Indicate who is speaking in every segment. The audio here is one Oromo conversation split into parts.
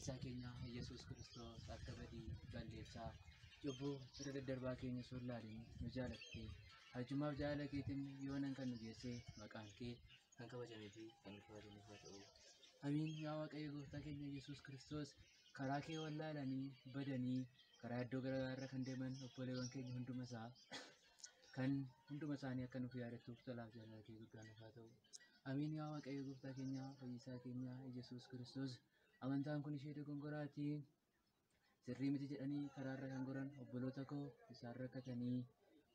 Speaker 1: Fayyisaa keenya Yesuus Kiristoos akka badii balleessaa cubbuu irra daddarbaa keenya osoo ilaalin nu jaalatte arjummaaf jaalala keetiin yoonan kan nu geesse maqaan kee kan kabajamee fi kan ulfaatamuuf haa ta'u. Amiin yaa Waaqayyo gooftaa keenya Yesuus Kiristoos karaa kee wallaalanii badanii karaa iddoo garaagaraa kan deeman obboleewwan keenya hunduma isaanii akka nuuf yaadattuuf tolaaf jaalala kee guddaan nuuf haa ta'u. Amiin yaa Waaqayyo gooftaa keenya Fayyisaa keenya Yesuus Kiristoos amantaan kun ishee dogongoraatii sirrii miti jedhanii karaarra kan goran obboloota koo isaan rakkatanii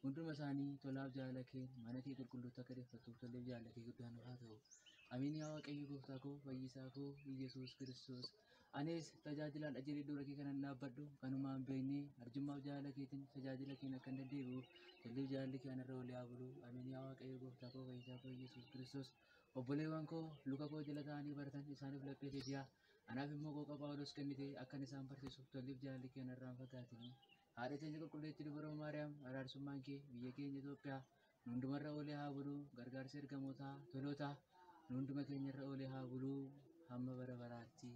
Speaker 1: hunduma isaanii tolaaf jaalala kee mana kee qulqulluutti akka deeffattuuf tolleef jaalala kee guddaan nuuf haa ta'u. Amiin yaa Waaqayyo gooftaa koo Fayyisaa koo Yesuus Kiristoos anis tajaajilaan ajirii dura kee kanan dhaabbadhu kanumaan beeknee arjummaaf jaalala keetiin tajaajila keen akka deddeebi'uuf tolleef jaalalli kee anarra olee haa bulu. Amiin yaa Waaqayyo gooftaa koo Fayyisaa koo Yesuus Kiristoos obboleewwan koo luka koo jala ta'anii baratan isaaniif laphee deebi'aa. Anaaf immoo qooqa Phaawulos kennite akkan isaan barsiisuuf tolleef jaalli kee narraan fagaatini. Haadha keenya qulqulleetti dubroo Maariyaam araarsummaan kee biyya keenya Itoophiyaa nu hundumarra oolee haa bulu. Gargaarsa ergamootaa tolootaa nu hunduma keenyarra oolee haa bulu hamma bara baraatti.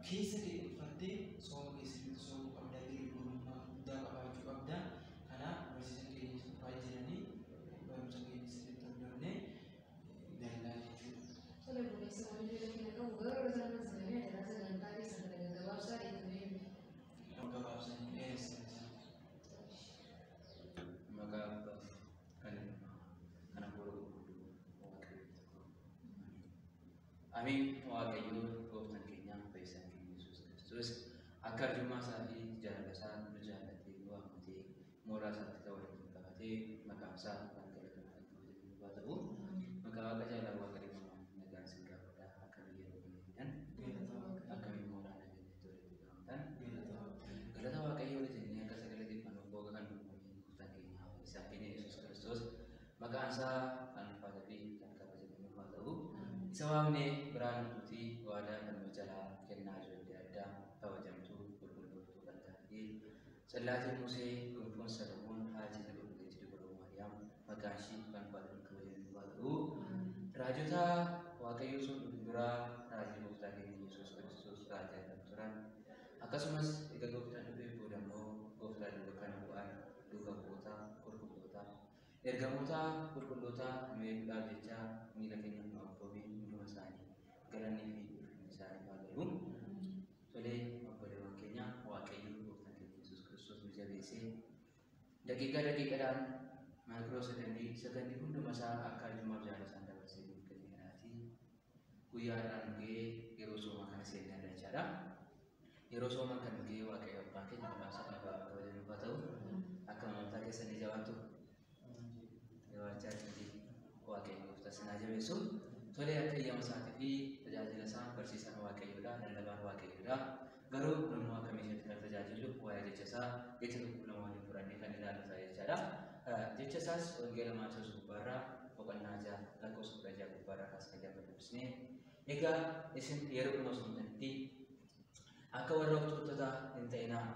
Speaker 2: Keessa kee uffattee sooma keessatti sooma qabdaa gadi gurgurummaa guddaa qabaachuu qabdaa. Kanaaf barsiisan keenya baay'ee jedhanii barumsa keenya sirriitti hordofnee dallaa jechuudha.
Speaker 3: Tola bu'eessa waan jedhan kana qabu garuu isaan masaanii adaraa sagantaa keessa daga gabaabsaa eegamee
Speaker 2: gabaabsanii dheeressan isaan.
Speaker 1: Maqaa Abbaaf kan Ilmaa kan Hafuura Qulqulluu Waaqayyo tokko. Amiin Waaqayyo gooftaan keenya Fayyisaa keenya Yesuus Kiristoos akka arjummaa isaatii jaalala isaa nu jaallatee nu waamatee mooraa isaatti ta'uu waliin qabatee maqaan isaa kan galatamu haa ta'u. Maqaa Waaqa jaalala Waaqa dhiifamaa nagaan isin gaafadha akka biyya Oromiyaa akka mooraa nageenyatti walitti qabamtan galata Waaqayyoo jennee akka sagalateeffannoo booga kan gooftaan keenya Fayyisaa keenya Yesuus Kiristoos maqaan isaa kan ulfaataa fi kan kabajamu haa ta'u. Isa waamnee biraan nuti waadaa kan nu jalaa kennaa ijoollee addaa kabajamtuu qulqullooftuu kan taate Tsallaatiin Musee gonfoon Salomoon haati qulqulleetti dubroo Maariyaam maqaan ishii kan ulfaataa kabajamu haa ta'u. Raajota Waaqayyoo sun duraa raajii gooftaa keenya Yesuus Kiristoos raajaa kan turan akkasumas egaa gooftaan dhufee booda immoo gooftaa duuba kan bu'an duuka bu'oota qulqulloota ergamoota qulqulloota nu eeguudhaaf jecha miila keenya nu abboomee hunduma isaanii galanii fi ulfinni isaanii haa galu. Tolee obboleewwan keenya Waaqayyo gooftaan keenya Yesuus Kiristoos nu jabeessee daqiiqaadhaan maayikiroo sakandii hunduma isaa akka arjummaaf jaalala isaan dabarsee nuuf kenneeraati. Guyyaadhaan ga'ee yeroo soomaa kana seenaa jechaadha. Yeroo soomaa kan ga'ee Waaqayyo abbaan keenya maqaan isaa kabajamu haa ta'u. Akka amantaa keessanii jabaattu jabaachaa jirti Waaqayyo gooftaa sinaa jabeessu. Tolee akka eeyyama isaatii fi tajaajila isaa barsiisaan Waaqayyoodha, lallabaan Waaqayyoodha. garuu namni akkamitti kan tajaajilu waa'ee jecha isaa jecha tokko lama waliin fudhannee kan ilaalu ta'a jechaadha. Jecha isaas wangeela Maatewos gubbaarraa boqonnaa 6 lakkoofsa 16 gubbaarraa kaasnee gaafa dubbisnee egaa isin yeroo kun osoo hin ta'in akka warra of tuultotaa hin ta'inaa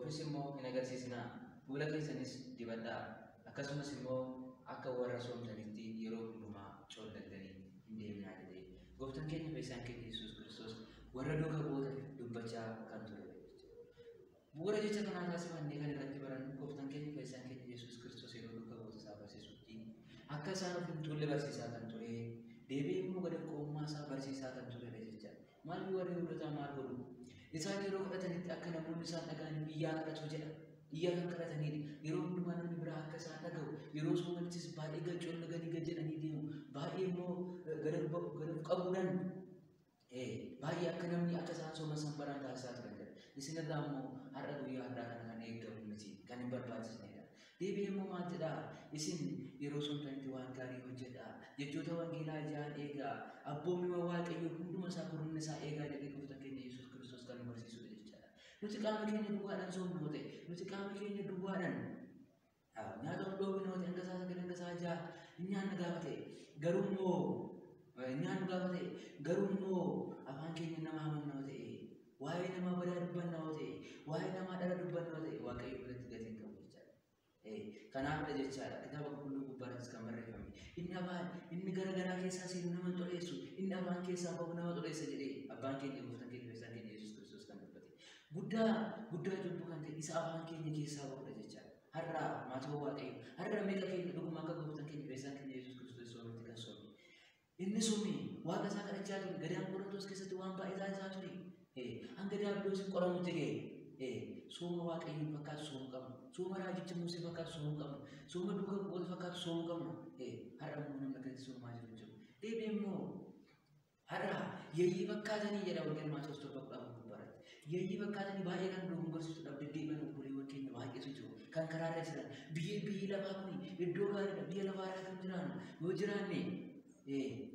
Speaker 1: ofis immoo hin agarsiisinaa fuula keessanis dibadhaa akkasumas immoo akka warra soomsanitti yeroo hundumaa coollattanii hin deeminaa jedhee gooftaan keenya fayyisaan keenya Yesuus Kiristoos warra duukaa bu'ootan dubbachaa kan ture. Bu'uura jecha kanaa taasifannee kan irratti barannu gooftaan keenya fayyisaan keenya Yesuus Kiristoos yeroo duukaa bu'oota isaa barsiisutti akka isaan of hin tuulle barsiisaa kan ture deebi'ee immoo gad qoommaa isaa barsiisaa kan turedha jecha. Maal warri Yihuudootaa maal godhu? Isaan yeroo kadhatanitti akka namoonni isaan dhaga'an iyyaa kadhatu jedha. Iyyaa kan kadhatanidha. Yeroo hundumaa namni biraa akka isaan dhaga'u yeroo soomanittis baay'ee gad jedhanii deemu. Baay'ee immoo gad qabuudhaan baay'ee akka namni akka isaan sooman san baraan taasisaa turan jedha. Isinirraa immoo har'a guyyaa har'aa kana kan eegamu miti kan hin barbaachisnedha. Deebi'ee immoo maal jedhaa? Isin yeroo soomtanitti waan gaarii hojjedhaa. Jechoota wangeelaa ijaan eegaa. Abboommi Waaqayyoo hunduma isaa kurunni isaa eegaa jedhee gooftaan keenya Yesuus Kiristoos kan nu barsiisudha jechaadha. Nuti qaama keenya duwwaadhaan soomnoo ta'e, nuti qaama keenya duwwaadhaan nyaata hundoominoo ta'e hanga isaa sagal hanga isaa ja'a nyaanna gaafa ta'e garuu immoo nyaannu gaafa ta'e garuu immoo afaan keenya nama amannoo ta'e waa'ee namaa badaa dubbannoo ta'e waa'ee namaa dhara dubbannoo ta'e Waaqayyo biratti gatiin qabu jechaadha. Kanaafidha jechaadha kitaaba qulqulluu gubbaarrattis kan barreeffame inni gara garaa keessaa seenu nama xureessu inni afaan keessaa bahu nama xureessa jedhee abbaan keenya gooftaan keenya fayyisaan keenya Yesuus Kiristoos kan dubbate. Guddaa cubbuu kan ta'e isa afaan keenya keessaa bahudha jechaadha. Har'a maatii Waaqayyo har'a meeqa keenya dhuguma akka gooftaan keenya fayyisaan keenya Yesuus Kiristoos soomatti kan soome. Inni soome waaqa isaa kadhachaa ture gadaan Qorontos keessatti waan baay'ee taasisaa ture. Hanga diiyaabiloosiin qoramutti ga'e. Sooma Waaqayyoon fakkaatu soomuu qabna. Sooma raajicha Musee fakkaatu soomuu qabna. Sooma duukaa bu'oota fakkaatu soomuu qabna. Har'a immoo namni akkasitti soomaa jiru jechuudha. Deebi'ee immoo har'a yeeyyii fakkaatanii jedha wangeela Maatewos 7:14 gubbaarratti. Yeeyyii fakkaatanii baay'ee kan dogoggorsiisuudhaaf deddeebi'an obboleewwan keenya baay'eetu jiru. Kan karaarra jiran biyyi lafaa kun iddoo gaariidha. Biyya lafaarraa kan jiraannu yoo jiraanne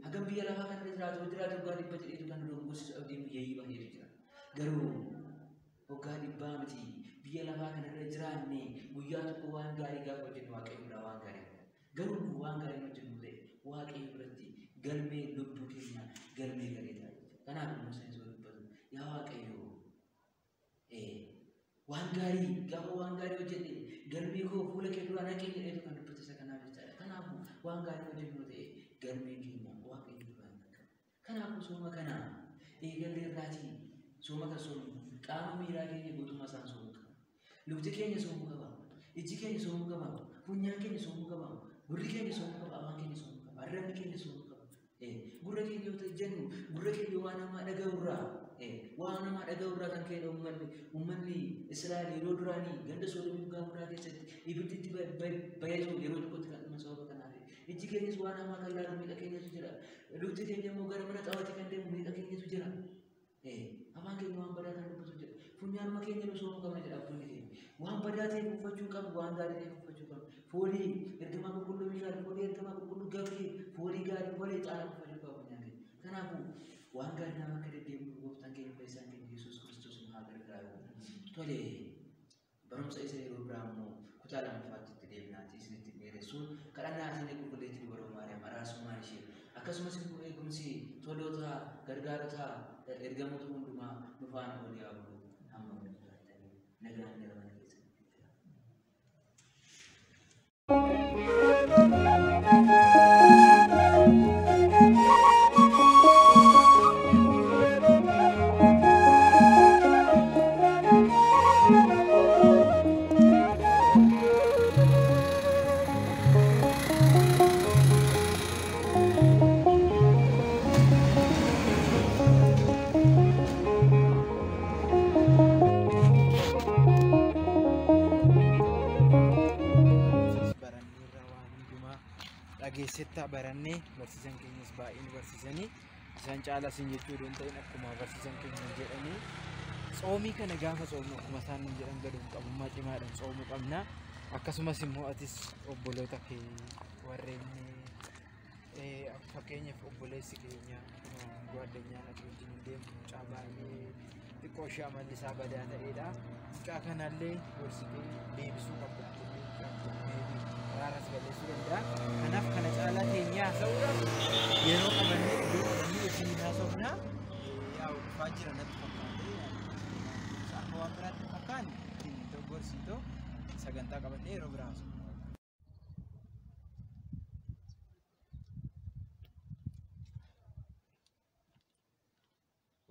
Speaker 1: hagam biyya lafaa kan jiraatu yoo jiraatu waggaa 100 jedheetu kan dogoggorsiisuudhaaf deemu yeeyyii baay'eetu jira. Garuu waggaa 100 miti biyya lafaa kanarra jiraanne guyyaa tokko waan gaarii gaafa hojjennu Waaqayyo biraa waan gaarii garuu waan gaarii hojjennu ta'e Waaqayyo biratti galmee lubbuu keenya galmee gareedha. Kanaaf Museen soo dubbatu yaa Waaqayyo waan gaarii gaafa waan gaarii hojjenne galmee koo fuula kee duraa naqee jedheetu kan dubbate isa kanaaf jechaadha. Kanaafuu waan gaarii hojjennu ta'e galmeen keenya Waaqayyo duraa naqa. Kanaafuu sooma kana eegallee irraatii sooma kan soomu qaama miiraa keenya guutummaa isaan soomuu qaba. Lubti keenya soomuu qaba. Iji keenya soomuu qaba. Funyaan keenya soomuu qaba. Gurri keenya soomuu qaba. Afaan keenya soomuu qaba. Arrabni keenya soomuu qaba. Gurra keenya yoo jennu gurra keenya waan namaa dhaga'urraa kan ka'e uummanni Israa'el yeroo duraanii ganda Soodomii Gaamuraa keessatti ibidditti bayeetu yeroo tokkotti kan dhuma sababa kanaaf. Iji keenyas waan namaa kan ilaalu miidha keenyatu jira. Lubti keenya immoo gara mana xawaatti kan deemu miidha keenyatu jira. Afaan keenya waan badaa kan dubbatu jira. Funyaanuma keenya nu soomuu qabna jedha funni keenya. Waan badaa ta'e uffachuu qabnu, waan gaarii ta'e uffachuu qabnu. Foolii ergamaa qulqulluu Mikaa'el, foolii ergamaa qulqulluu Gabri'eel, foolii gaarii foolii caalaa uffachuu qabnu funyaan keenya. Kanaafuu waan gaarii nama akka deddeebi'u gooftaan keenya fayyisaan keenya Yesuus Kiristoos nu haa gargaaru. Tole barumsa isa yeroo biraa immoo kutaa lammaffaatti itti deebinaati isinitti dheeressuun kadhannaa isin qulqulleetti dubaroo Maariyaam araarsumaan ishee akkasumas immoo eegumsi toloota gargaarota ergamoota hundumaa nu faana olii haa bulu hamma waliin jiraatanii nagaan gara mana keessatti jira.
Speaker 2: Dhageessetta barannee barsiisan keenyas baay'een barsiisanii isaan caalaa isin jechuu danda'in akkuma barsiisan keenya jedhanii xoomii kana gaafa soomnu akkuma isaan jedhan gaduun qabummaa cimaadhaan soomuu qabna. Akkasumas immoo atis obboloota kee warreen fakkeenyaaf obboleessi keenya guwaddanyaan ati wajjin deemu caabaanii xiqqoo ishee amalli isaa badaa ta'edha. Mucaa kanallee gorsitee deebisuu qabda. Karaaras balleessuu danda'a. Kanaaf kana caalaa teenyee haasa'uudhaaf yeroo qabannee iddoo qabannee isin haasofnaa dhufaa jira natti fakkaate. Akka waan biraatti fakkaan ittiin dogorsitoo sagantaa qabannee yeroo biraa haasofna.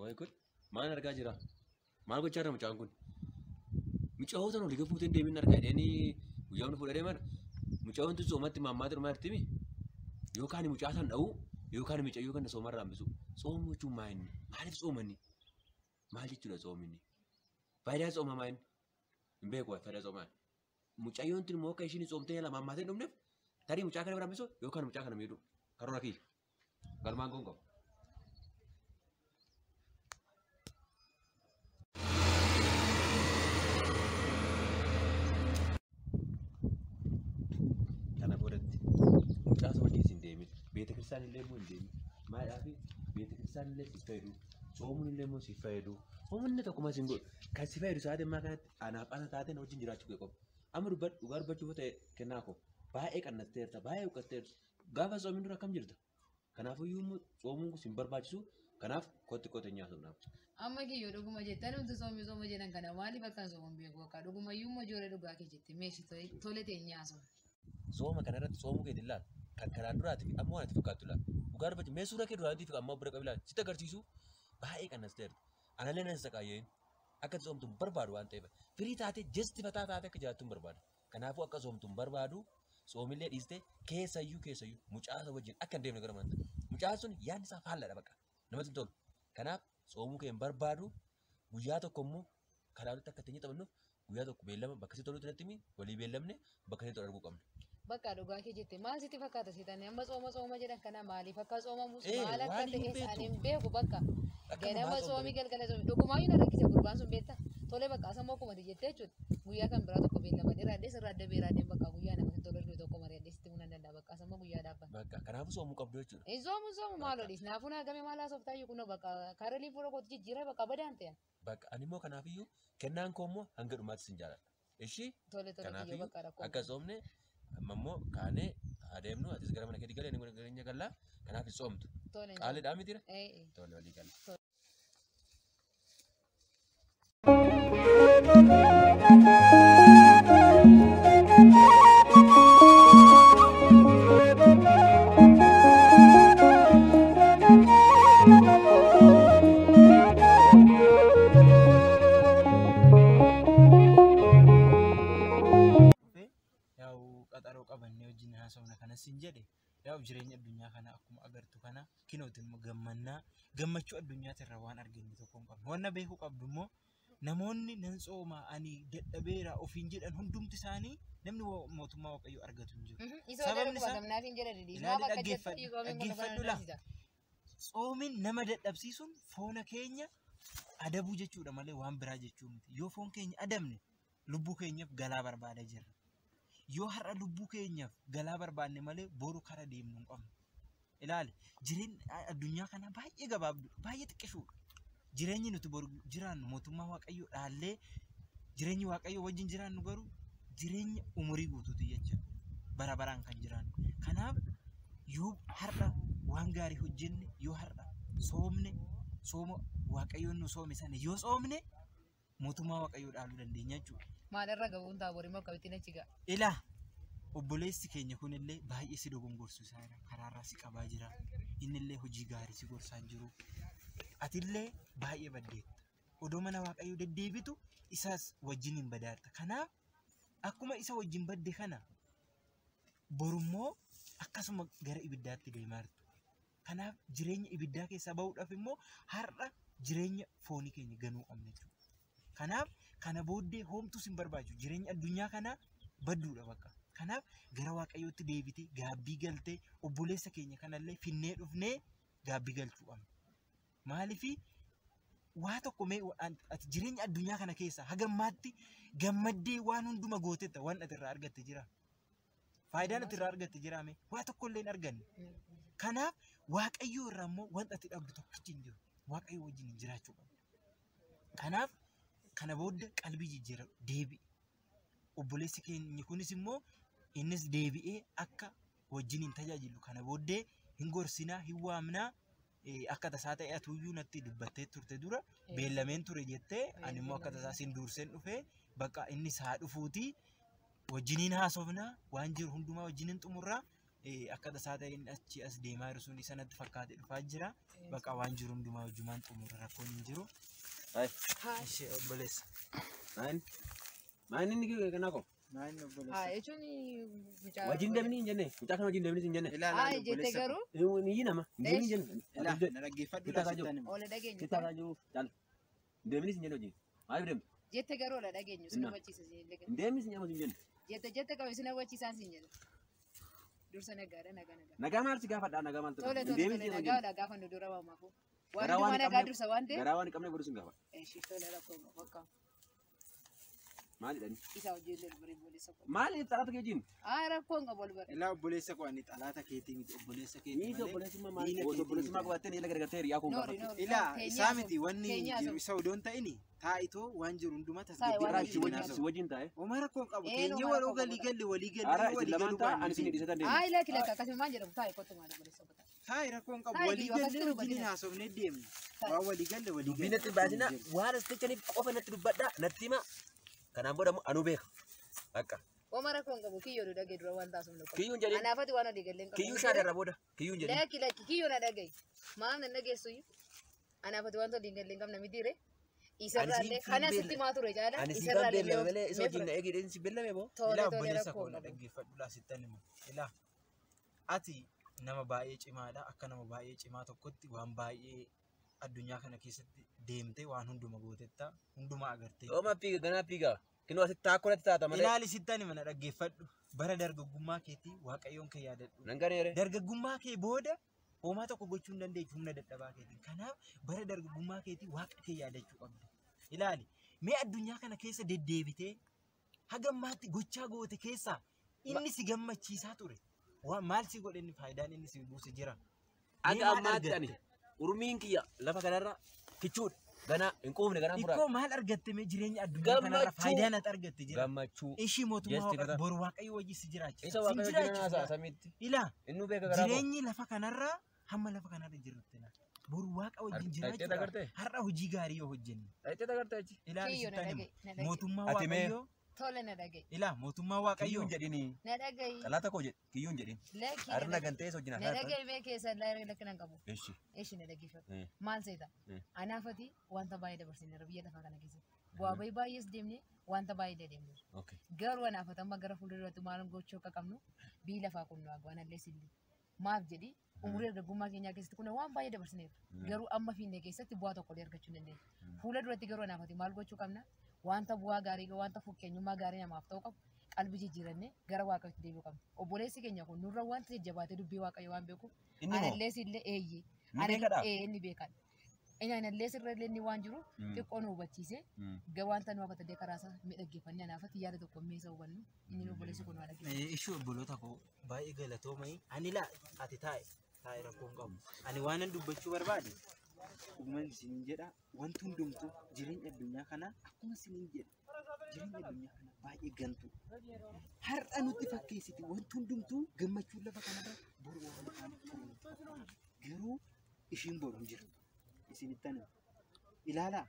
Speaker 4: Wayi kun maal argaa jira? Maal gochaa jira mucaan kun? Mucaa'oota olii gadi fuutee deemin argaa jedhanii guyyaa hundi fuudhee mana. Mucaa'oon tun soomatti maammaa xirumaa jirtimi. Yookaan mucaa san dha'uu yookaan mucayyoo kan soomarraa hambisu. Soomuu jechuun maa inni? Maaliif soomanni? Maal jechuudha soominni? Faayidaa soomaa maa inni? Hin beeku faayidaa soomaa. Mucayyoon tun immoo akka ishiin soomtee jala maammaa ta'e dhumneef tarii mucaa kana bira hambisu yookaan mucaa kana miidhu. Karoora kiyya. Galmaan kun qabu. Mucaa wajjin hin deemin. Beeta Kiristiyaan illee immoo hin deemin. Maadhaa fi beeta Kiristiyaan illee si fayyadu. Soomuun illee immoo si fayyadu. Humna tokkuma si hin godhu. Kan si fayyadu sa'aatii ammaa kanatti anaaf ana taateen wajjin jiraachuu kee qofa. Amma dhugaa dubbachuuf ta'e kennaa koo baay'ee qannatteerta baay'ee huqqatteerta. Gaafa soomin dura akkam jirta? Kanaafiyyuu immoo soomuun kun si hin barbaachisu. Kanaaf kotti qotenyaa somnaaf.
Speaker 3: Amma kiyyoo dhuguma jettan hundi sooma jedhan kana maaliif akkaan sooman beeku akka dhugumayyuu immoo ijoollee dhugaa kee jette meeshi tole teenyaa sooma.
Speaker 4: Sooma kanarratti soomuu keetiin ilaala. Kan kanaan duraatiif ammoo waan itti fakkaatu ilaala. Dhugaa dubbachuuf mee suura kee duraatiif ammoo bira qabi ilaala. Sitti agarsiisu baay'ee qannatteerta. Anallee nan isa qaayyeen akka soomtuun barbaadu waan ta'eef firii taatee jestifataa taatee akka jiraattuun barbaada. Kanaafuu akka soomtuun barbaadu soomillee dhiistee keessayyuu mucaasa wajjin akka hin deemne gara manta. Mucaan sun yaadni isaa faalladha bakka. Namatti tolu. Kanaaf soomuu kee hin barbaadu guyyaa tokko immoo kalaanatti akka teenyee taphannuuf guyyaa tokko beellama bakka si tolutti natti himi walii beellamne bakka si tolu arguu qabna.
Speaker 3: Bakka dhugaa kee jette maal sitti fakkaata siitanii amma sooma jedhan kana maaliif akka soomamus maal akka ta'e isaanii hin beeku bakka ganama soomii galgala soomii dhugumaayyuu na rakkisa gurbaan sun beekta tole bakka asammoo akkuma jettee jechuudha guyyaa kan biraa tokko beellama dheeraadhee sirraa adda beeraadheen bakka guyyaa namatti tolu iddoo tokko mari'adhee sitti himuu nan danda'a bakka asammoo guyyaa dhaabbata.
Speaker 4: Bakka kanaafuu soomuu qabdu jechuudha.
Speaker 3: Soomu maal olis naafuu naa gamee maal haasoftaayyu kunoo bakka kaarelii fuula kootti jijjiiree bakka badaan ta'an.
Speaker 4: Bakka ani immoo kanaafiyyuu kennaan koo immoo hanga dhumaatti sin jaalladha. Ishii kanaafiyyuu akka soomne ammoo kaanee adeemnu atis gara mana keetti galee inni gara gallaa kanaaf soomtu. Qaaliidhaa mitira? Tole walii galla.
Speaker 2: Sin jedhe yaa'u jireenya addunyaa kana akkuma agartu kana kinootiin immoo gammachuu addunyaatti irraa waan arginu tokko hin qabnu. Wanna beekuu qabdu immoo namoonni nan sooma ani dadhabeera ofiin jedhan hundumti isaanii namni mootummaa waaqayyoo argatu hin jiru. Sababni isaa dhaggeeffadhu laa. Soomin nama dadhabsiisuun foona keenya adabuu jechuudha malee waan biraa jechuu miti. Yoo foon keenya adabne lubbuu keenyaaf galaa barbaada jirra. Yoo har'a lubbuu keenyaaf galaa barbaanne malee boru kara deemnu hin qabnu. Ilaali jireenyi addunyaa kana baay'ee gabaabduu baay'ee xiqqishuudha. Jireenyi nuti boru jiraannu mootummaa waaqayyoo dhaallee jireenyi waaqayyoo wajjin jiraannu garuu jireenya umurii guutuuti jecha bara baraan kan jiraannu. Kanaaf yoo har'a waan gaarii hojjenne yoo har'a soomne sooma waaqayyoon nu soome sana yoo soomne mootummaa waaqayyoo dhaaluu dandeenya jechuudha.
Speaker 3: Maalirra gabuun taaborii moo qabitiin achi ga'a?
Speaker 2: Ilaa obboleessi keenya kunillee baay'ee si dogongorsu isaadha. Karaarraa si qabaa jira. Innillee hojii gaarii si gorsaa jiru. Atillee baay'ee baddeetta. Odoo mana waaqayyoo deddeebitu isaas wajjin hin badaarta. Kanaaf akkuma isa wajjin badde kana borummoo akkasuma gara ibiddaatti deemaa jirtu. Kanaaf jireenya ibiddaa keessaa bahuudhaaf immoo har'a jireenya foonii keenya ganuu qabna jechuudha. Kanaaf kana booddee homtuu sin barbaachisu jireenya addunyaa kana badduudha bakka. Kanaaf gara waaqayyootti deebitee gaabbii galtee obboleessa keenya kanallee finnee dhufnee gaabbii galchuu qabna. Maaliifii waa tokko mee ati jireenya addunyaa kana keessa hagammaatti gammaddee waan hunduma gootetta waan ati irraa argatte jira. Faayidaan ati irraa argatte jira mee waa tokko illee hin arganne. Kanaaf waaqayyoo irraa immoo wanta ati dhabdu tokkichi hin jiru. Waaqayyoo wajjin jiraachuu qabna. Kanaaf kana booda qalbii jijjiirra deebi. Obboleessi keenya kunis immoo innis deebi'ee akka wajjin hin tajaajilu kana booddee hin gorsinaa hin waamnaa akka tasaa ta'e atuyyuu natti dubbattee turte dura beellameen ture jettee ani immoo akka tasaa sin durseen dhufee bakka inni isaa dhufuuti wajjiniin haasofnaa waan jiru hundumaa wajjiniin xumurraa akka tasaa ta'e inni achi as deemaa jiru sun isa natti fakkaate dhufaa jira bakka waan jiru hundumaa wajjumaan xumurra rakkoon hin jiru. Ishee obboleessa.
Speaker 4: Maal inni kana qaba?
Speaker 2: Maal obboleessa?
Speaker 3: Jechuun mucaa
Speaker 4: Wajjin deemnii hin jenne. Mucaa kana wajjin deemnii hin jenne.
Speaker 3: jette garuu
Speaker 4: Ni nama. Deemnii hin jenne.
Speaker 2: Na dhaggeeffadhu laasittani.
Speaker 3: ola dhageenyu
Speaker 4: Kita kan jiru. Jalan. Deemnii hin jenne wajjin. Maal deemni?
Speaker 3: jette garuu ola dhageenyu sin hubachiisa sin
Speaker 4: Deemnii hin jenne.
Speaker 3: jette qabu sin hubachiisaan sin jedha dursa nagaadha nagaa.
Speaker 4: Nagaa maal si gaafadhaa nagaa maal ta'u?
Speaker 3: Tole
Speaker 4: Deemnii hin
Speaker 3: nagaa
Speaker 4: jenne.
Speaker 3: gaafa nu dura waamaafu waan
Speaker 4: Garaa waan
Speaker 3: dhuma nagaa dursa waan ta'eef
Speaker 4: Garaa waan qabne godhu sun gaafa.
Speaker 3: tole rakkoo bakka
Speaker 4: Maal jedhani?
Speaker 3: isa hojii lolbare boolessa ko
Speaker 4: Maal xalaata kee wajjin?
Speaker 3: rakkoon qabu lolbare
Speaker 2: Ilaa obboleessa koo ani xalaata keetii miti obboleessa keetii
Speaker 4: Ni
Speaker 2: malee.
Speaker 4: obboleessummaa maal? Obboleessummaa qabattee ni gargartee riyaa kun
Speaker 3: noori
Speaker 4: gaafa.
Speaker 3: noori
Speaker 2: Ilaa isaa miti wanni jiru isa odoon ta'ini taa'itoo waan jiru hundumaa
Speaker 4: Garaa si
Speaker 2: tasgabbii
Speaker 4: wajjin taa'e.
Speaker 2: Oma rakkoon qabu
Speaker 3: Ee,
Speaker 2: keenya
Speaker 3: Oma
Speaker 2: waloo
Speaker 3: rakkoo
Speaker 2: galii
Speaker 3: qabu.
Speaker 2: galli
Speaker 4: Ara
Speaker 2: walii
Speaker 4: isin lamaan ta'a ani isin dhiisatan deemu.
Speaker 3: ilaki akkasuma maal jedhamu taa'e kottu maal boolessa ko
Speaker 2: Taa'e rakkoon qabu
Speaker 3: Taa'e,
Speaker 2: walii
Speaker 3: biyya
Speaker 2: gallee
Speaker 3: akkasii
Speaker 2: wajjin
Speaker 3: dubbatan.
Speaker 2: haasofnee deemna.
Speaker 3: Taa'e.
Speaker 2: Waan walii galle walii galle.
Speaker 4: Biinatti baasina waan astechaniif qofa natti dubbadhaa natti hima. Kanaan booda anu beeka. Akka.
Speaker 3: Oma rakkoon qabu kiyyoo dhagee dura waan taasifnu qabu
Speaker 4: Kiyyuun jedhin.
Speaker 3: anaafati waan olii galleen qabu
Speaker 4: Kiyyuu shaadarra booda. Kiyyuun jedhin.
Speaker 3: Laki kiyyoo na dhagaye maal na dhageessu anaafati waan olii galleen qabna mitiire isarraallee kana sitti maa ture jaala
Speaker 4: Ani si kan
Speaker 3: isarraallee
Speaker 4: beellame malee isa wajjin na eegideen si beellame moo?
Speaker 2: Ilaa
Speaker 3: tole
Speaker 2: obboleessa
Speaker 3: rakkoo
Speaker 2: koo na
Speaker 3: qabu
Speaker 2: dhaggeeffadhu laasittan himu. Ilaa ati nama baay'ee cimaadha akka nama baay'ee cimaa tokkotti waan baay'ee addunyaa kana keessatti deemtee waan hunduma gootetta hundumaa agartee.
Speaker 4: Ooma fiiga ganaa fiiga. Kinoo asitti taakkolatti taata malee.
Speaker 2: Ilaali sittan hima na dhaggeeffadhu. Bara dargaggummaa keetii waaqayyoon kee yaadadhu.
Speaker 4: Nan ganeere.
Speaker 2: Dargaggummaa kee booda homaa tokko gochuu hin dandeessu humna dadhabaa keetiin. Kanaaf bara dargaggummaa keetii waaqa kee yaadachuu qabdu. Ilaali mee addunyaa kana keessa deddeebitee hagammaatti gochaa goote keessaa inni si gammachiisaa ture. Maal si godhe inni faayidaan inni si buuse jira.
Speaker 4: Akka ammaatti ani urmiin kiyya lafa kanarra kichuudha. Ganaa hin quufne ganaa furaa.
Speaker 2: Ikkoo maal argatte mee jireenya addunyaa kanarra faayidaan ati argatte jira.
Speaker 4: Gammachuu.
Speaker 2: Ishii mootummaa boru waaqayyo wajji si jiraachisa.
Speaker 4: Isa waaqayyo wajjin haasa'a samitti.
Speaker 2: Ilaa
Speaker 4: Inni beeka garaa koo.
Speaker 2: jireenyi lafa kanarraa hamma lafa kanarra jirrutti na boru waaqa wajjin jiraachuudha. Har'a hojii gaarii yoo hojjenne.
Speaker 4: Dhayitee agartee achi.
Speaker 2: Ilaa
Speaker 3: kiyyoo na
Speaker 2: sittan
Speaker 3: dhagaye
Speaker 2: hima.
Speaker 3: na dhagaye
Speaker 2: Mootummaa
Speaker 4: Ati mee?
Speaker 2: waaqayyoo.
Speaker 3: tole na dhagaye
Speaker 2: Ilaa mootummaa waaqayyoo.
Speaker 4: Kiyyuun jedhini.
Speaker 3: na dhagaye
Speaker 4: Xalaata koo jedhi. Kiyyuun jedhin.
Speaker 3: laki
Speaker 4: Arna gantee isa wajjin
Speaker 3: na
Speaker 4: haasa'a.
Speaker 3: dhagaye mee keessa lakkinan qabu
Speaker 4: Eshi.
Speaker 3: eeshi na dhageeffatu
Speaker 4: Mm.
Speaker 3: maal seeta anaafati wanta baay'ee dabarsineera biyya lafaa kana keessatti bu'aa bahii baay'ees deemne wanta baay'ee deemne
Speaker 4: Okay.
Speaker 3: garuu anaafata amma gara fuulduratti maal gochuu akka qabnu biyyi lafaa kun nu agwaan allee silli maaf jedhi umurii dargaggummaa keenyaa keessatti kun waan baay'ee dabarsineera garuu amma fiinne keessatti bu'aa tokko argachuu hin dandeenye fuula duratti garuu anaafati maal gochuu qabna wanta bu'aa gaarii wanta fakkeenyummaa gaarii namaaf ta'u qabu qalbii jijjiirannee gara waaqayyootti deebi'uu qabna obboleessi keenya kun nurra wanta jajjabaatee dubbii waaqayyo waan beekuuf
Speaker 4: Inni moo?
Speaker 3: anallee sillee eeyyee
Speaker 4: Ni beekadhaa?
Speaker 3: inni beekadha anallee sirrallee inni waan jiru xiqqoo nu hubachiise wanta nu hafatadee karaa isaa miidhaggeeffannee anaafatti yaada tokko meeshaa hubannu inni nu obboleessi kun waa dhaggeeffatu.
Speaker 2: Ishuu obboloota koo baay'ee galatoomai. Ani laa ati taa'e rakkoon qabu. Ani waanan dubbachuu barbaade dhugumaan isiniin jedha wanti hundumtuu jireenya addunyaa kanaa akkuma isiniin jedha jireenya addunyaa kanaa baay'ee gantu. Har'a nutti fakkeessiti wanti hundumtuu gammachuun lafa kanarra boru waan ta'aniif garuu ishiin boru hin jirtu. Isinittan ilaalaa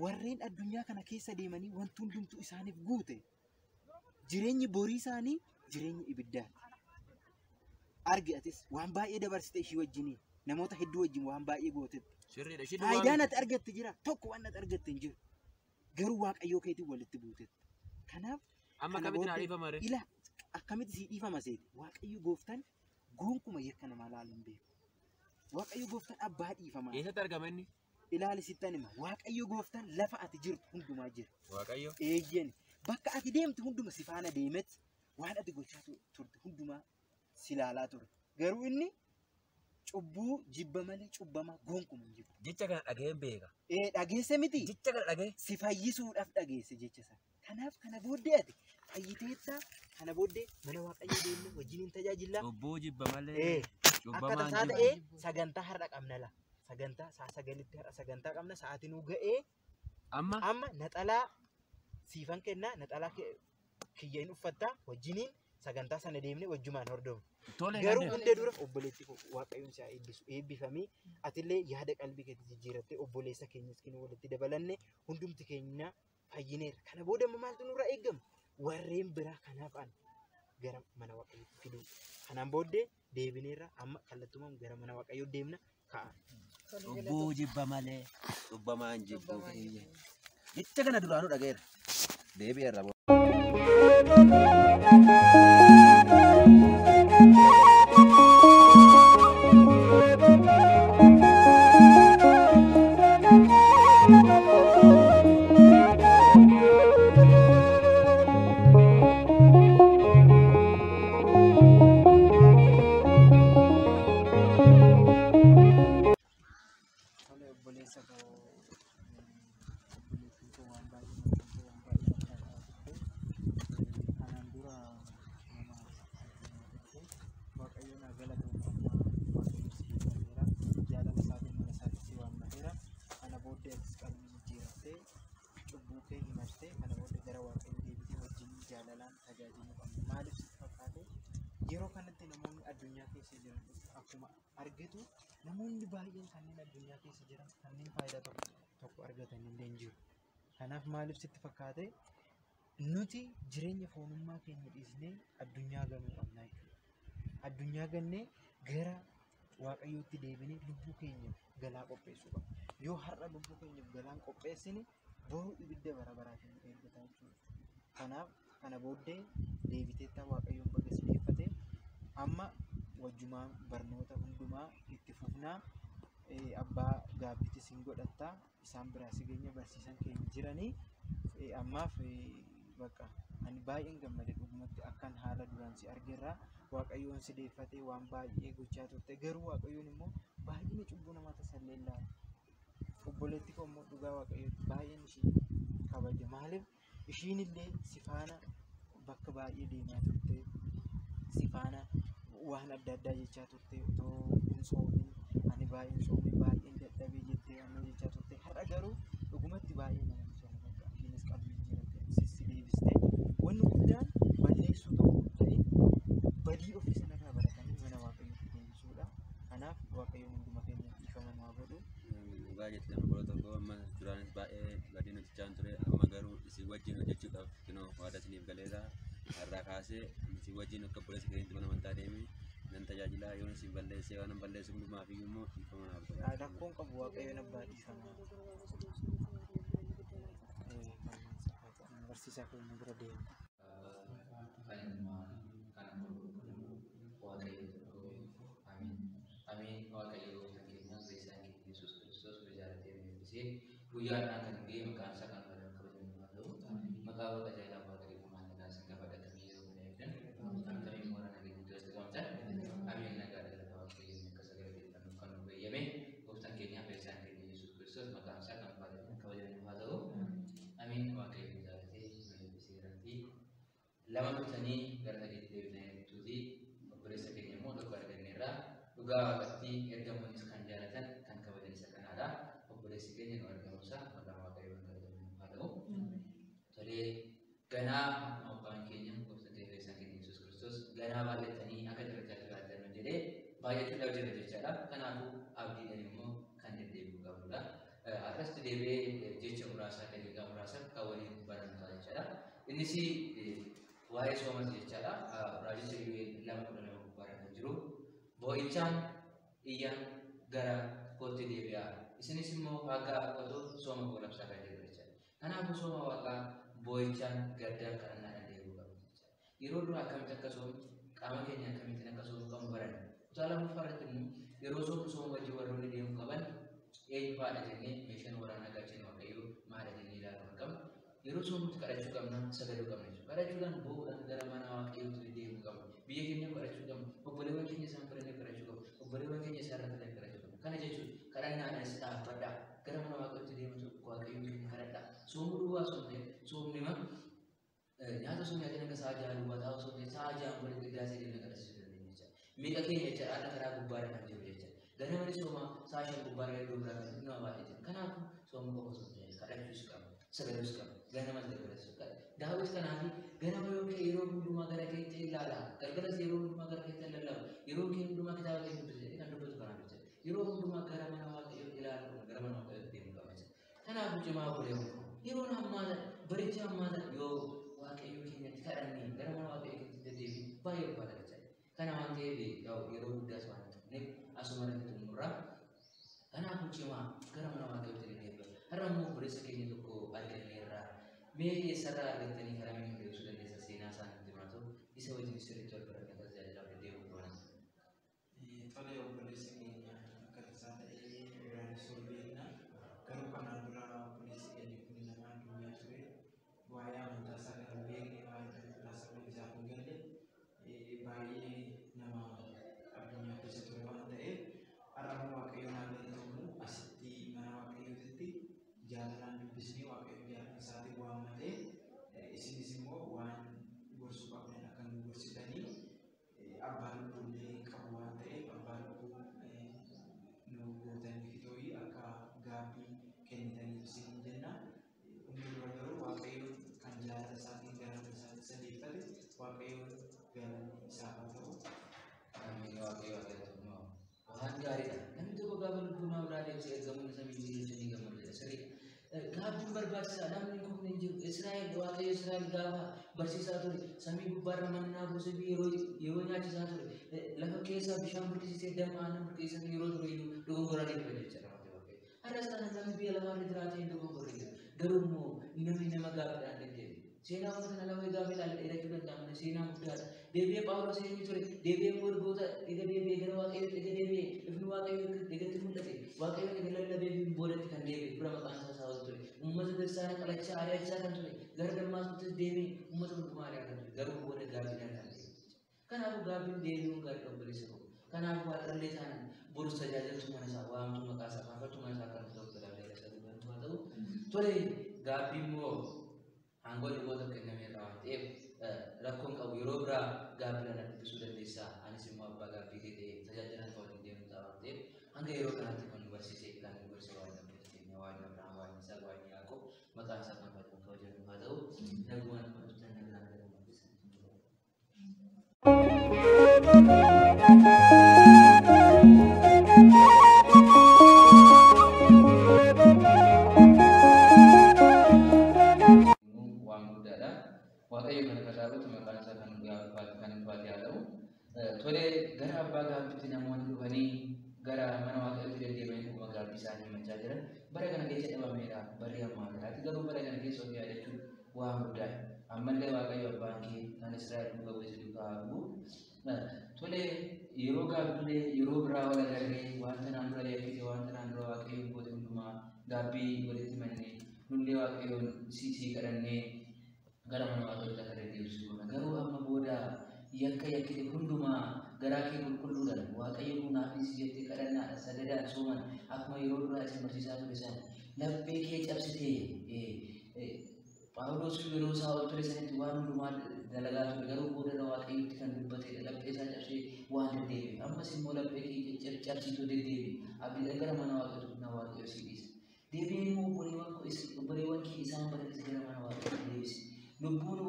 Speaker 2: warreen addunyaa kana keessa deemanii wanti hundumtuu isaaniif guute jireenyi borii isaanii jireenyi ibiddaati. Argi atis waan baay'ee dabarsite ishii wajjinii namoota hedduu wajjin waan baay'ee gootetti.
Speaker 4: Sirriidha. Ishii
Speaker 2: Faayidaan ati argatte jira tokko waan ati argatte hin jiru. Garuu waaqayyoo keetiin walitti buutetti. Kanaaf
Speaker 4: amma
Speaker 2: kana
Speaker 4: kamitti naa
Speaker 2: booddee-
Speaker 4: dhiifama ree?
Speaker 2: ila akkamitti sii dhiifama seeti waaqayyo gooftaan goonkuma yakka namaa laalu hin beeku. Waaqayyo gooftaan abbaa dhiifamaa.
Speaker 4: Eessatti argama inni?
Speaker 2: Ilaali sittan hima waaqayyo gooftaan lafa ati jirtu hundumaa jira.
Speaker 4: Waaqayyo.
Speaker 2: Eeyyani bakka ati deemtu hunduma si faana deemet waan ati gochaa turte hundumaa si ilaalaa ture. Garuu inni cubbuu jibba malee cubbamaa goonkuma hin jiru.
Speaker 4: Jecha kana dhaga'een beeka.
Speaker 2: Dhageesse miti
Speaker 4: Jecha kana dhaga'e.
Speaker 2: si fayyisuudhaaf dhageesse jecha sana. Kanaaf kana booddee ati fayyiteetta kana booddee mana waaqayyoo deemnee wajjin tajaajilla.
Speaker 4: Cubbuu jibba malee.
Speaker 2: Akka
Speaker 4: Cubbamaan
Speaker 2: tasaa
Speaker 4: jibba.
Speaker 2: ta'ee sagantaa har'a qabna la. Sagantaa saa sagalitti har'a sagantaa qabna sa'aatiin nuu ga'ee amma naxalaa siifan kennaa naxalaa kiyyeen uffata wajjiniin sagantaa sana deemnee wajjumaan hordofna. Garuu hunda dura obboleetti waaqayyoon isaa eebbisu eebbifamii atillee yaada qalbii keetti jijjiirattee obboleessa keenyas kennu walitti dabalanne hundumti keenya fayyineera. Kana booda maaltu nurraa eegama? Warreen biraa kanaaf an gara mana waaqayyootti fiduu. Kanaan booddee deebineerra amma kallattumaan gara mana waaqayyoo deemna ka'a.
Speaker 4: Cubbuu jibba malee cubbamaan jibbuu kiyya. Itti kana duraanuu dhaga'eera. Deebi'eerra.
Speaker 2: Yeroo kanatti namoonni addunyaa keessa jiran akkuma argitu namoonni baay'een kanneen addunyaa keessa jiran kanneen faayidaa tokko argatan illee hin jiru. Kanaaf maaliif sitti fakkaate nuti jireenya foonummaa keenya dhiisnee addunyaa ganuu qabna jechuudha. Addunyaa gannee gara waaqayyootti deebinee lubbuu keenya galaa qopheessuu qabna. Yoo har'a lubbuu keenya galaan qopheessine boruu ibidda bara baraatiin eeggata jechuudha. Kanaaf kana booddee deebiteetta waaqayyoon baga sideeffate amma wajjumaan barnoota hundumaa itti fufnaa abbaa gaabbitis hin godhattaa isaan biraa sigeenya barsiisan keenya jiranii ammaaf bakka ani baay'een gammade dhugumatti akkan haala duraan si argerraa waaqayyoon sideeffate waan baay'ee gochaa turte garuu waaqayyoon immoo baay'ina cubbuu namaa tasalleellaa obboleetti koo immoo dhugaa waaqayyootti baay'een ishii kabaja maaliif ishiin illee sifaana bakka baay'ee deemaa turte sifaana waan adda addaa jechaa turte otoo hin soomin ani baay'een soomee baay'een dadhabee jettee amma jechaa turte har'a garuu dhugumatti baay'ee namatti tola bakka ishiinis qalbii jijjiiratte sissi deebiste wanni guddaan balleessuu ta'uu ta'in badii ofii sanarraa baratanii mana waaqayyootti deebisuudha. Kanaaf waaqayyoon hunduma keenya dhiifama haa godhu.
Speaker 4: Dhugaa jettee nama tokko amma duraanis baay'ee badii nuti jechaan ture amma garuu isin wajjin hojjechuudhaaf kunoo waada isiniif galeera har'aa kaasee isin wajjin akka obboleessa keenyatti mana amantaa deemee nan tajaajilaa yoon isin balleessee waan balleessu hundumaa fi immoo dhiifama naaf godha.
Speaker 2: Rakkoon qabu waaqayyoon abbaa dhiifama. Barsiisaa keenya bira deema.
Speaker 1: Guyyaadhaan kan ga'e maqaan isaa kan kabajamu haa ta'u maqaa waaqa tajaajilaa waaqayyoo maalidhaa sin gabadhatamee yeroo eegdan akkamii moora nageenya keessatti qabatan ameen nagaa dhalata waaqayyoon akka sagalee deebifannuuf kan nu fayyame gooftaan keenyaa fayyisaan keenya Yesuus Kiristoos maqaan isaa kan kabajamu haa ta'u ameen waaqayyoon jaalatee nu eebbiseeratti lama tutanii gara sadiitti deebinee jirtuuti obboleessa keenya immoo tokko arganneerraa dhugaa waaqatti ergamoonnis kan jaalatan kan kabajan isa kanaadha. Obboleessi keenya nu argamuusaa maqaan waaqayyoon kabajamu haa ta'u. Tolee ganaa abbaan keenya gooftaan fayyisaan keenya Yesuus Kiristoos ganaa baay'atanii akka jirachaa jiraatan jedhee baay'achuudhaaf jira jechaadha. Kanaafuu abdiidhaan immoo kan deddeebi'uu qabudha. Akkasitti deebi'ee jecha muraasaa daqiiqaa muraasa kan waliin barannu jechaadha. Innis waa'ee soomatii jechaadha. Raajicha lama kudha lama gubbaarra kan jiru. Boo'ichaan iyyaan gara kootti deebi'aa. Isinis immoo akka qotuu sooma koo labsaa kan jiru jechaadha. Kanaafuu sooma waaqaa boo'ichaan gaddaan kadhannaadhaan deebi'uu qabna jechaadha. Yeroo duraa akkamitti akka soomu qaama keenya akkamittiin akka soomu qabu baranna. Kutaa lammaffaa irratti immoo yeroo sooma wajjin warroonni deemuu qaban eenyu faadha jennee meeshaan waraanaa galchine waaqayyoo maadha jennee ilaaluu qabna. Yeroo soomutti kadhachuu qabna sagaduu qabna jechuudha. Kadhachuudhaan boo'uudhaan gara mana waaqayyootti deemuu qabna. Biyya keenya kadhachuu qabna. Obboleewwan keenya isaan fudhannee kadhachuu qabna. Obboleewwan keenya isaan rakkatan kadhachuu qabna. Kana jechuun kadhannaadhaanis dhaabbadhaa. Gara mana waaqayyootti deemuu waaqayyoon keenya kadhadhaa. Soomuu duwwaa soomne soomni ma nyaata soomni ati akka sa'a jaha duwwaa taa'u soomne sa'a jahaan walitti qiddaasee deemnee kadhachuu dandeenya jechuudha. Miidha keenya jechuudha haala karaa gubbaadha kan jiru jechuudha. Gara malee sooma sa'a shan gubbaadha iddoo biraa kan nama baay'ee jira. Kanaafuu soomuu qofa soomne kadhachuus qabna. sagalus qaba ganamas galgalas qaba daawit kanaafi ganama yoo kee yeroo hundumaa gara keetti ilaala galgalas yeroo hundumaa gara keetti lallaba yeroo kee hundumaa kitaaba kee dubbise kan dubbatu kanaa jecha yeroo hundumaa gara mana waaqayyoo ilaalu gara mana waaqayyoo deemu qaba jecha kanaaf cimaa godhee yeroo hammaata baricha hammaata yoo waaqayyoo keenyatti kadhannee gara mana waaqayyoo keenyatti deddeebiin baay'ee barbaada jecha kana waan ta'eef yeroo guddaas waan ta'eef asuma irratti xumurraa kanaaf cimaa gara mana waaqayyootti deddeebiin har'a immoo baricha keenya tokko arganneerraa mee eessarraa argattanii karaa miidhuu deebisuu dandeessa seenaa isaaniitti himaa ta'u isa wajjin sirriitti wal baratanii tajaajilaaf deddeebiin goona.
Speaker 2: Tolee obboleessa keenya akka tasaa ta'ee biraanis ol beekna garuu kanaan dura obboleessi keenya kun nama addunyaa ture waa'ee amantaa isaa kan hin beekne waa'ee amantaa isaa isaaf hin galle baay'ee nama addunyaa keessa ture waan ta'eef har'a waaqayyo naannoo ta'u asitti mana waaqayyootti jaalalaan dubbisnee waaqayyo jaalala isaatiin waammatee isinis immoo waan gorsuu qabdan akka nu gorsitanii abbaan lubbuullee qabu waan ta'eef abbaan lubbuu nu gootanii fitooyi akka gaabbii kennitaniif isin jenna. Humni dura garuu waaqayyo kan jaalala isaatiin gara isaatti sadeeffate waaqayyo galanni isaaf haa ta'u.
Speaker 1: Amiin waaqayyo haa ta'u. Waan gaariidha. Namni tokko gaafa lubbuu namaa biraa deemsee ergamuun samii jechanii gammadudha. Sirrii gaabbiin barbaachisaa namni kun hin jiru. Israa'el waaqayyo Israa'el gaafa barsiisaa ture samii gubbaarra mannaa buusee yeroo nyaachisaa ture lafa keessa bishaan burqisiisee damma aannan burqisiisan yeroo ture iyyuu dogongoraa ture jechuudha. Har'as kana namni biyya lafaarra jiraatee hin dogongorre jira. Garuu immoo namni nama gaaffiidhaan deddeebi'e. Seenaa wanta kana nama gaaffiidhaan dheerachuu danda'amu seenaa guddaadha. Deebi'ee Phaawulos eenyu ture deebi'ee immoo ergoota dhiga deebi'ee gara waaqayyootti dhiga deebi'ee ifni waaqayyoo dhigatti mul'ate waaqayyoon dhiga lallabee boodatti kan deebi'e dura maqaan isaa Saa'ol ture. Uummata kiristaanaa qalachaa ari'achaa kan ture gara Damaskuuttis deebi'ee uummata hundumaa ari'aa kan ture garuu booda gaaffiidhaan kan deebi'e. Kanaafuu gaaffiin deebi'uun gaarii obboleessa qabu. Kanaafuu waaqallee taanaan borus tajaajiltu mana isaa waamtu maqaa isaa faarfatu mana isaa kan ta'u tajaajila isaa dubbatu haa ta'u. Tole gaaffiin immoo aangoo dhiboota kennameerraa waan ta'eef rakkoon qabu yeroo biraa gaaffiidhaan dubbisuu dandeessaa. Anis immoo abbaa gaaffii ta'ee tajaajila akka waliin deemu ta'a waan ta'eef hanga yeroo kanaatti kan nu barsiisee kan nu barsiise waan ta'eef keenya waan Abrahaam waan Isaa waan Yaaqoob maqaan isaa kan kabajamu haa ta'u. Nagumaan kun dhuftan nagaan gara maqaa waaqayyo kana kataabatu maqaan isaa kan baate haa ta'u. Tole gara abbaa gaaffiitti namoonni dhufanii gara mana waaqayyootti deddeebi'anii dhuguma gaaffii isaanii himachaa jiran bara kana keessa dhabameera barri ammaa kanaatti garuu bara kana keessa of yaadachuun waan guddaadha. Ammallee waaqayyo abbaan kee kan Israa'el dhuga bu'ee duukaa haa bu'u. Tole yeroo gaaffilee yeroo biraa wal agarree wanta naan dura yakkite wanta naan dura waaqayyoon goote hundumaa gaabbii walitti mannee nullee waaqayyoon sii kadhannee gara mana waaqayyootti akka deddeebisuu goona. Garuu amma booda yakka yakkite hundumaa garaa kee qulqulluudhaan waaqayyo kunaafis jettee kadhannaadhaan sagadaan sooman akkuma yeroo duraa isin barsiisaa ture sana laphee kee cabsitee Phaawulos yeroo Saa'ol ture sanitti waan hundumaa dalagaa ture garuu booda waaqayyotti kan dubbatedha laphee isaa cabsee waan deddeebi'e ammas immoo laphee kee cabsituu deddeebi'e abdiidhaan gara mana waaqayyootti na waaqayyo sii dhiisa. Deebiin immoo obboleewwan kee isaan barsiise gara mana waaqayyootti deebise. Lubbuun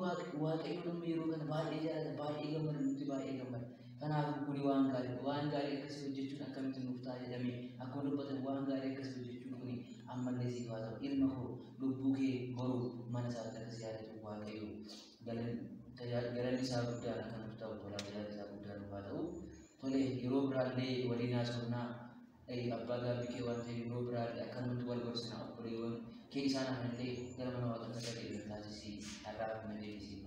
Speaker 1: waaqayyo namni yeroo kana baay'ee jaalata baay'ee gammada nuti baay'ee gammada. Kanaaf kuni waan gaarii akkasii hojjechuun akkamitti nuuf ta'a jedhamee akkuma dubbatan waan gaarii akkasii hojjechuun kuni ammallee siif haa ta'u. Ilma koo lubbuu kee boruu mana isaatti akkasii yaadatu waaqayyo galanni isaa guddaan akka nuuf ta'u tajaajila isaa guddaan nuuf haa ta'u. Tole yeroo biraallee waliin haasofnaa abbaa gaabbii kee waan ta'eef yeroo biraallee akka nuti wal gorsinaa obboleewwan kee isaan amanillee gara mana waaqayyootti akka deebi'an taasisii har'aaf na deebisii.